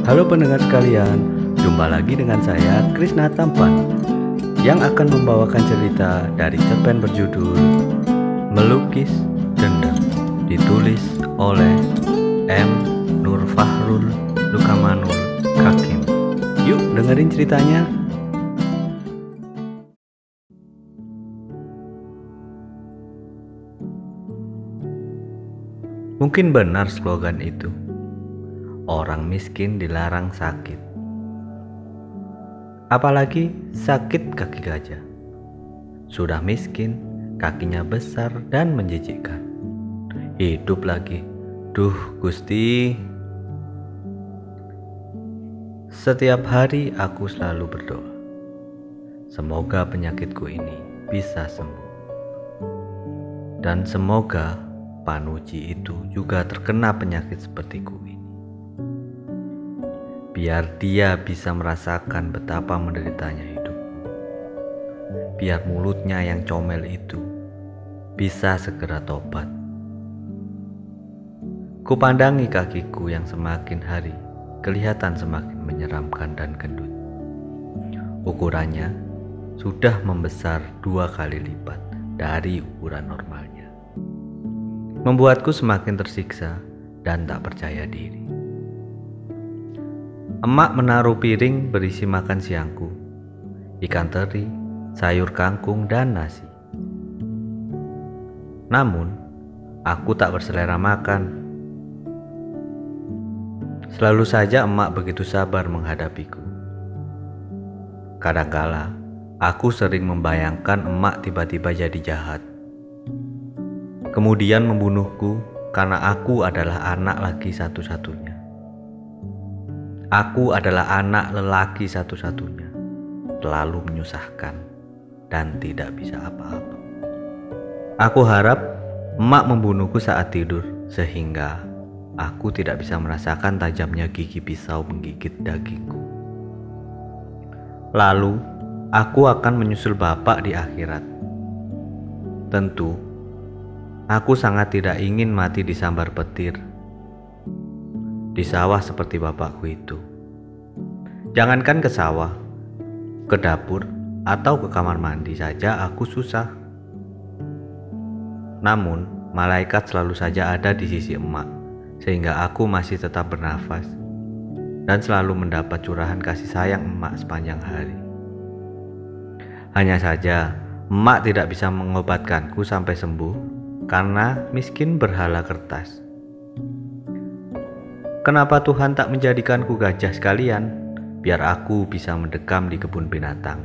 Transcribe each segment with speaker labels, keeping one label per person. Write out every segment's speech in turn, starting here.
Speaker 1: Halo pendengar sekalian, jumpa lagi dengan saya Krisna Tampan yang akan membawakan cerita dari cerpen berjudul Melukis Dendam, ditulis oleh M. Nurfahrul Lukamanul Kakim. Yuk dengerin ceritanya. Mungkin benar slogan itu. Orang miskin dilarang sakit. Apalagi sakit kaki gajah. Sudah miskin, kakinya besar dan menjijikkan. Hidup lagi. Duh, Gusti. Setiap hari aku selalu berdoa. Semoga penyakitku ini bisa sembuh. Dan semoga Panuji itu juga terkena penyakit sepertiku ini. Biar dia bisa merasakan betapa menderitanya hidup. Biar mulutnya yang comel itu bisa segera tobat. Kupandangi kakiku yang semakin hari kelihatan semakin menyeramkan dan gendut. Ukurannya sudah membesar 2 kali lipat dari ukuran normalnya. Membuatku semakin tersiksa dan tak percaya diri. Emak menaruh piring berisi makan siangku, ikan teri, sayur kangkung, dan nasi. Namun, aku tak berselera makan. Selalu saja emak begitu sabar menghadapiku. Kadangkala, aku sering membayangkan emak tiba-tiba jadi jahat. Kemudian membunuhku karena aku adalah anak laki satu-satunya. Aku adalah anak lelaki satu-satunya, terlalu menyusahkan dan tidak bisa apa-apa. Aku harap emak membunuhku saat tidur, sehingga aku tidak bisa merasakan tajamnya gigi pisau menggigit dagingku. Lalu, aku akan menyusul bapak di akhirat. Tentu, aku sangat tidak ingin mati disambar petir di sawah seperti bapakku itu. Jangankan ke sawah, ke dapur, atau ke kamar mandi saja aku susah. Namun, malaikat selalu saja ada di sisi emak, sehingga aku masih tetap bernafas dan selalu mendapat curahan kasih sayang emak sepanjang hari. Hanya saja, emak tidak bisa mengobatkanku sampai sembuh karena miskin berhala kertas. Kenapa Tuhan tak menjadikanku gajah sekalian, biar aku bisa mendekam di kebun binatang,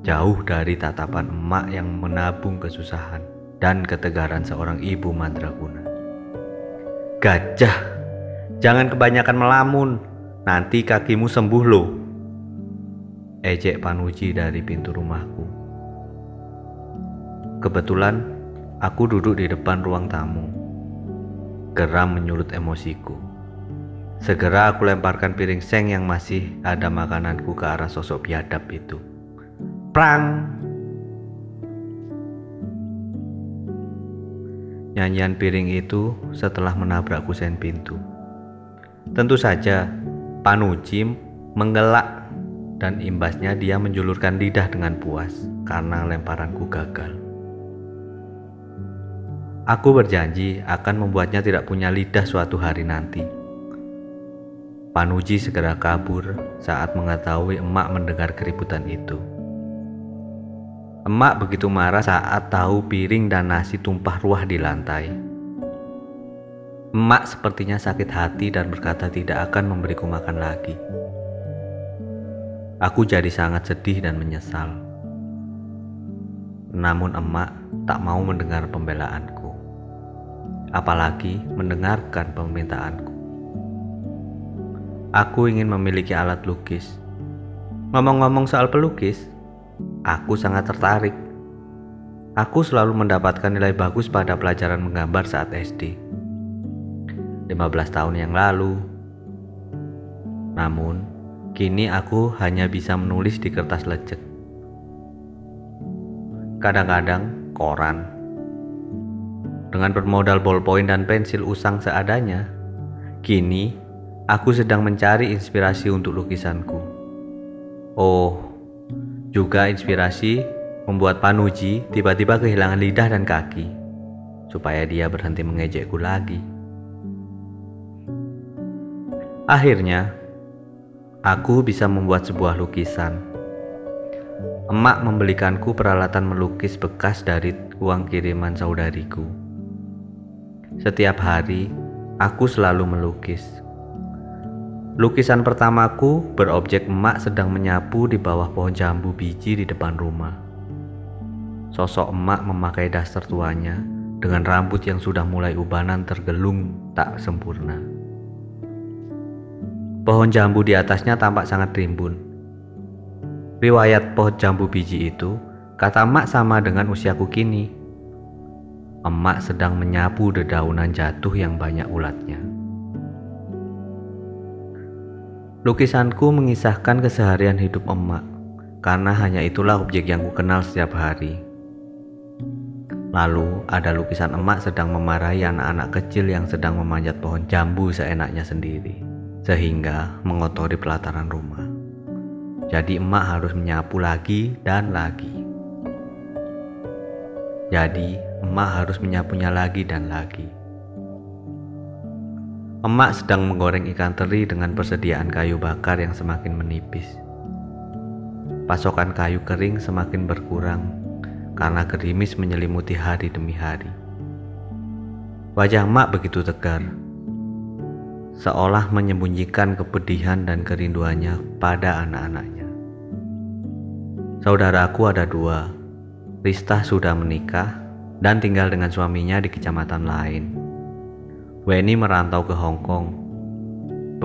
Speaker 1: jauh dari tatapan emak yang menabung kesusahan dan ketegaran seorang ibu mandraguna. Gajah, jangan kebanyakan melamun, nanti kakimu sembuh loh, ejek Panuji dari pintu rumahku. Kebetulan aku duduk di depan ruang tamu. Geram menyulut emosiku. Segera aku lemparkan piring seng yang masih ada makananku ke arah sosok biadab itu. Prang! Nyanyian piring itu setelah menabrak kusen pintu. Tentu saja Panuji menggelak dan imbasnya dia menjulurkan lidah dengan puas karena lemparanku gagal. Aku berjanji akan membuatnya tidak punya lidah suatu hari nanti. Panuji segera kabur saat mengetahui emak mendengar keributan itu. Emak begitu marah saat tahu piring dan nasi tumpah ruah di lantai. Emak sepertinya sakit hati dan berkata tidak akan memberiku makan lagi. Aku jadi sangat sedih dan menyesal. Namun emak tak mau mendengar pembelaanku, apalagi mendengarkan permintaanku. Aku ingin memiliki alat lukis. Ngomong-ngomong soal pelukis, aku sangat tertarik. Aku selalu mendapatkan nilai bagus pada pelajaran menggambar saat SD. 15 tahun yang lalu. Namun, kini aku hanya bisa menulis di kertas lecek. Kadang-kadang koran. Dengan bermodal ballpoint dan pensil usang seadanya, kini Aku sedang mencari inspirasi untuk lukisanku. Oh, juga inspirasi membuat Panuji tiba-tiba kehilangan lidah dan kaki, supaya dia berhenti mengejekku lagi. Akhirnya, aku bisa membuat sebuah lukisan. Emak membelikanku peralatan melukis bekas dari uang kiriman saudariku. Setiap hari, aku selalu melukis. Lukisan pertamaku berobjek emak sedang menyapu di bawah pohon jambu biji di depan rumah. Sosok emak memakai daster tuanya dengan rambut yang sudah mulai ubanan tergelung tak sempurna. Pohon jambu di atasnya tampak sangat rimbun. Riwayat pohon jambu biji itu, kata emak, sama dengan usiaku kini. Emak sedang menyapu dedaunan jatuh yang banyak ulatnya. Lukisanku mengisahkan keseharian hidup emak, karena hanya itulah objek yang kukenal setiap hari. Lalu ada lukisan emak sedang memarahi anak-anak kecil yang sedang memanjat pohon jambu seenaknya sendiri, sehingga mengotori pelataran rumah. Jadi emak harus menyapu lagi dan lagi. Jadi emak harus menyapunya lagi dan lagi. Emak sedang menggoreng ikan teri dengan persediaan kayu bakar yang semakin menipis. Pasokan kayu kering semakin berkurang karena gerimis menyelimuti hari demi hari. Wajah emak begitu tegar, seolah menyembunyikan kepedihan dan kerinduannya pada anak-anaknya. Saudaraku ada 2, Rista sudah menikah dan tinggal dengan suaminya di kecamatan lain. Weni merantau ke Hong Kong.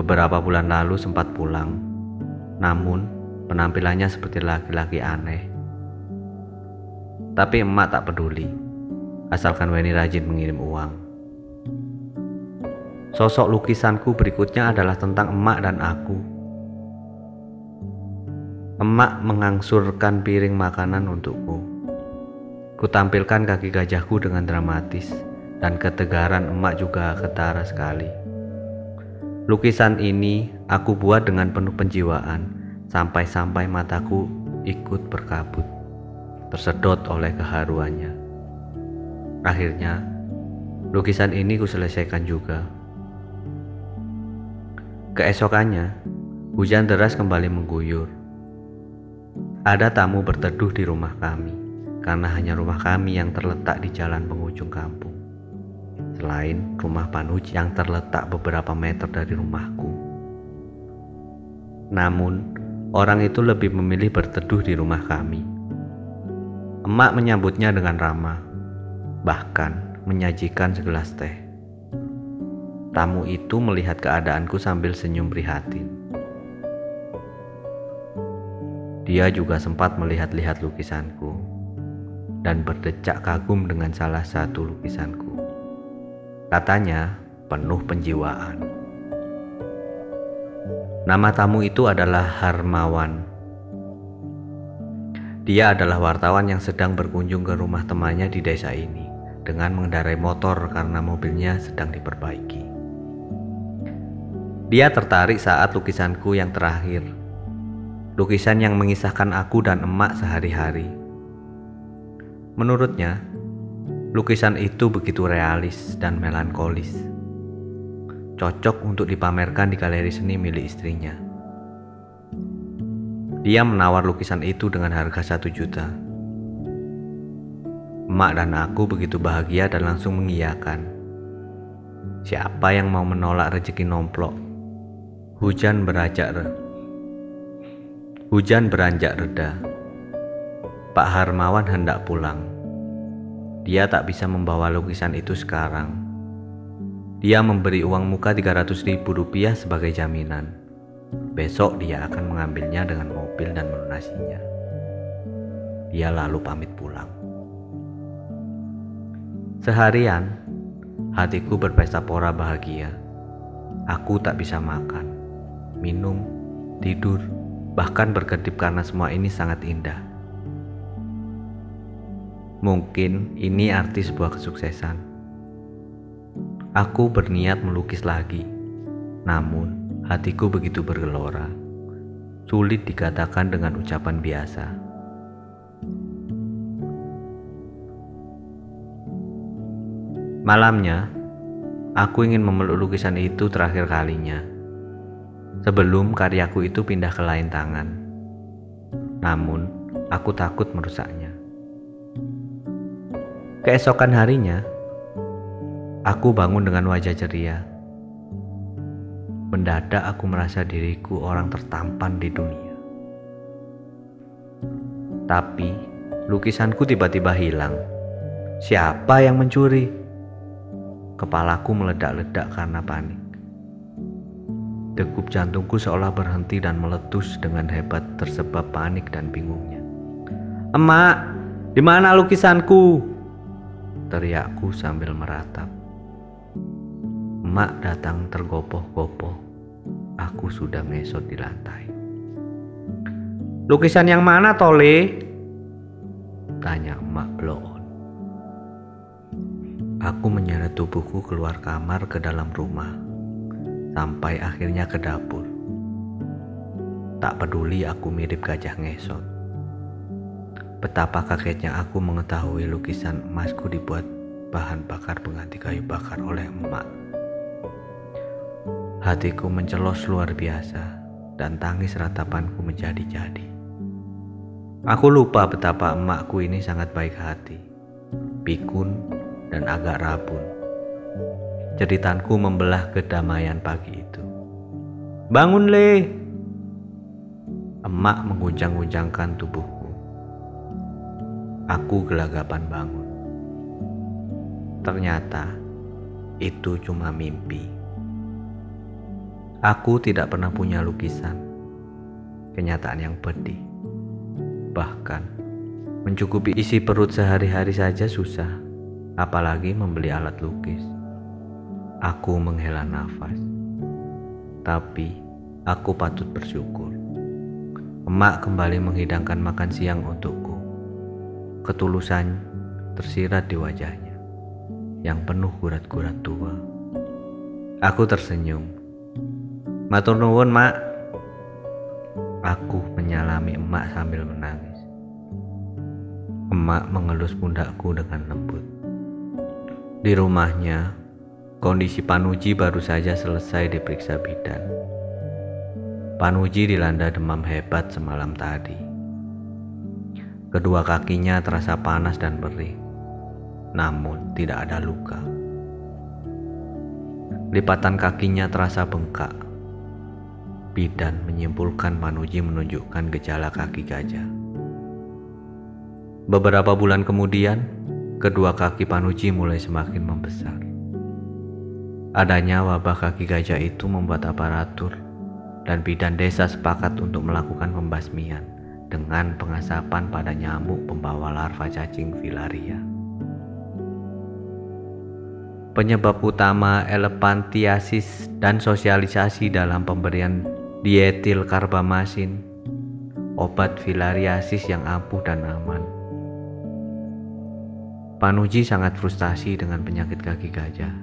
Speaker 1: Beberapa bulan lalu sempat pulang, namun penampilannya seperti laki-laki aneh. Tapi emak tak peduli, asalkan Weni rajin mengirim uang. Sosok lukisanku berikutnya adalah tentang emak dan aku. Emak mengangsurkan piring makanan untukku. Kutampilkan kaki gajahku dengan dramatis, dan ketegaran emak juga ketara sekali. Lukisan ini aku buat dengan penuh penjiwaan, sampai-sampai mataku ikut berkabut, tersedot oleh keharuannya. Akhirnya, lukisan ini kuselesaikan juga. Keesokannya, hujan deras kembali mengguyur. Ada tamu berteduh di rumah kami, karena hanya rumah kami yang terletak di jalan penghujung kampung, selain rumah Panuji yang terletak beberapa meter dari rumahku. Namun, orang itu lebih memilih berteduh di rumah kami. Emak menyambutnya dengan ramah, bahkan menyajikan segelas teh. Tamu itu melihat keadaanku sambil senyum prihatin. Dia juga sempat melihat-lihat lukisanku dan berdecak kagum dengan salah satu lukisanku. Katanya penuh penjiwaan. Nama tamu itu adalah Harmawan. Dia adalah wartawan yang sedang berkunjung ke rumah temannya di desa ini dengan mengendarai motor karena mobilnya sedang diperbaiki. Dia tertarik saat lukisanku yang terakhir, lukisan yang mengisahkan aku dan emak sehari-hari. Menurutnya, lukisan itu begitu realis dan melankolis, cocok untuk dipamerkan di galeri seni milik istrinya. Dia menawar lukisan itu dengan harga 1 juta. Emak dan aku begitu bahagia dan langsung mengiyakan. Siapa yang mau menolak rezeki nomplok? Hujan beranjak reda. Pak Harmawan hendak pulang. Dia tak bisa membawa lukisan itu sekarang. Dia memberi uang muka 300.000 rupiah sebagai jaminan. Besok dia akan mengambilnya dengan mobil dan melunasinya. Dia lalu pamit pulang. Seharian, hatiku berpesta pora bahagia. Aku tak bisa makan, minum, tidur, bahkan berkedip karena semua ini sangat indah. Mungkin ini arti sebuah kesuksesan. Aku berniat melukis lagi, namun Hatiku begitu bergelora, sulit dikatakan dengan ucapan biasa. Malamnya, aku ingin memeluk lukisan itu terakhir kalinya, sebelum karyaku itu pindah ke lain tangan. Namun, aku takut merusaknya. Keesokan harinya, aku bangun dengan wajah ceria. Mendadak aku merasa diriku orang tertampan di dunia. Tapi, lukisanku tiba-tiba hilang. Siapa yang mencuri? Kepalaku meledak-ledak karena panik. Degup jantungku seolah berhenti dan meletus dengan hebat tersebab panik dan bingungnya. "Emak, di mana lukisanku?" teriakku sambil meratap. Emak datang tergopoh-gopoh. Aku sudah ngesot di lantai. "Lukisan yang mana, Tole?" tanya emak bloon. Aku menyeret tubuhku keluar kamar ke dalam rumah, sampai akhirnya ke dapur. Tak peduli aku mirip gajah ngesot. Betapa kagetnya aku mengetahui lukisan emasku dibuat bahan bakar pengganti kayu bakar oleh emak. Hatiku mencelos luar biasa dan tangis ratapanku menjadi-jadi. Aku lupa betapa emakku ini sangat baik hati, pikun, dan agak rabun. Jeritanku membelah kedamaian pagi itu. "Bangun, Le!" Emak mengguncang-guncangkan tubuhku. Aku gelagapan bangun. Ternyata itu cuma mimpi. Aku tidak pernah punya lukisan. Kenyataan yang pedih. Bahkan mencukupi isi perut sehari-hari saja susah, apalagi membeli alat lukis. Aku menghela nafas. Tapi aku patut bersyukur. Emak kembali menghidangkan makan siang untukku. Ketulusan tersirat di wajahnya yang penuh gurat-gurat tua. Aku tersenyum. "Matur nuwun, Mak." Aku menyalami emak sambil menangis. Emak mengelus pundakku dengan lembut. Di rumahnya, kondisi Panuji baru saja selesai diperiksa bidan. Panuji dilanda demam hebat semalam tadi. Kedua kakinya terasa panas dan perih, namun tidak ada luka. Lipatan kakinya terasa bengkak. Bidan menyimpulkan Panuji menunjukkan gejala kaki gajah. Beberapa bulan kemudian, kedua kaki Panuji mulai semakin membesar. Adanya wabah kaki gajah itu membuat aparatur dan bidan desa sepakat untuk melakukan pembasmian dengan pengasapan pada nyamuk pembawa larva cacing filaria. Penyebab utama elephantiasis dan sosialisasi dalam pemberian dietil karbamasin, obat filariasis yang ampuh dan aman. Panuji sangat frustasi dengan penyakit kaki gajah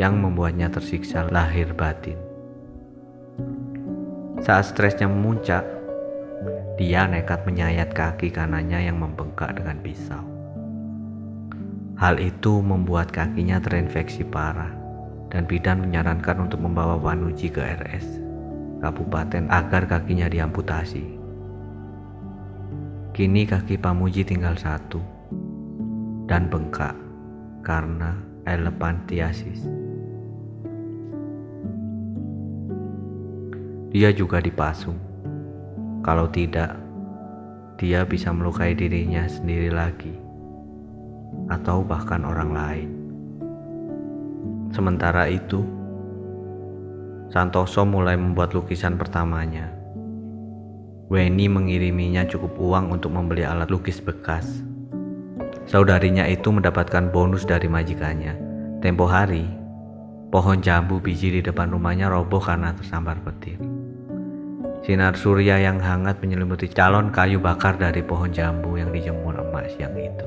Speaker 1: yang membuatnya tersiksa lahir batin. Saat stresnya memuncak, dia nekat menyayat kaki kanannya yang membengkak dengan pisau. Hal itu membuat kakinya terinfeksi parah dan bidan menyarankan untuk membawa Panuji ke RS Kabupaten agar kakinya diamputasi. Kini kaki Panuji tinggal satu dan bengkak karena elephantiasis. Dia juga dipasung. Kalau tidak, dia bisa melukai dirinya sendiri lagi atau bahkan orang lain. Sementara itu, Santoso mulai membuat lukisan pertamanya. Weni mengiriminya cukup uang untuk membeli alat lukis bekas. Saudarinya itu mendapatkan bonus dari majikannya. Tempo hari, pohon jambu biji di depan rumahnya roboh karena tersambar petir. Sinar surya yang hangat menyelimuti calon kayu bakar dari pohon jambu yang dijemur emak siang itu.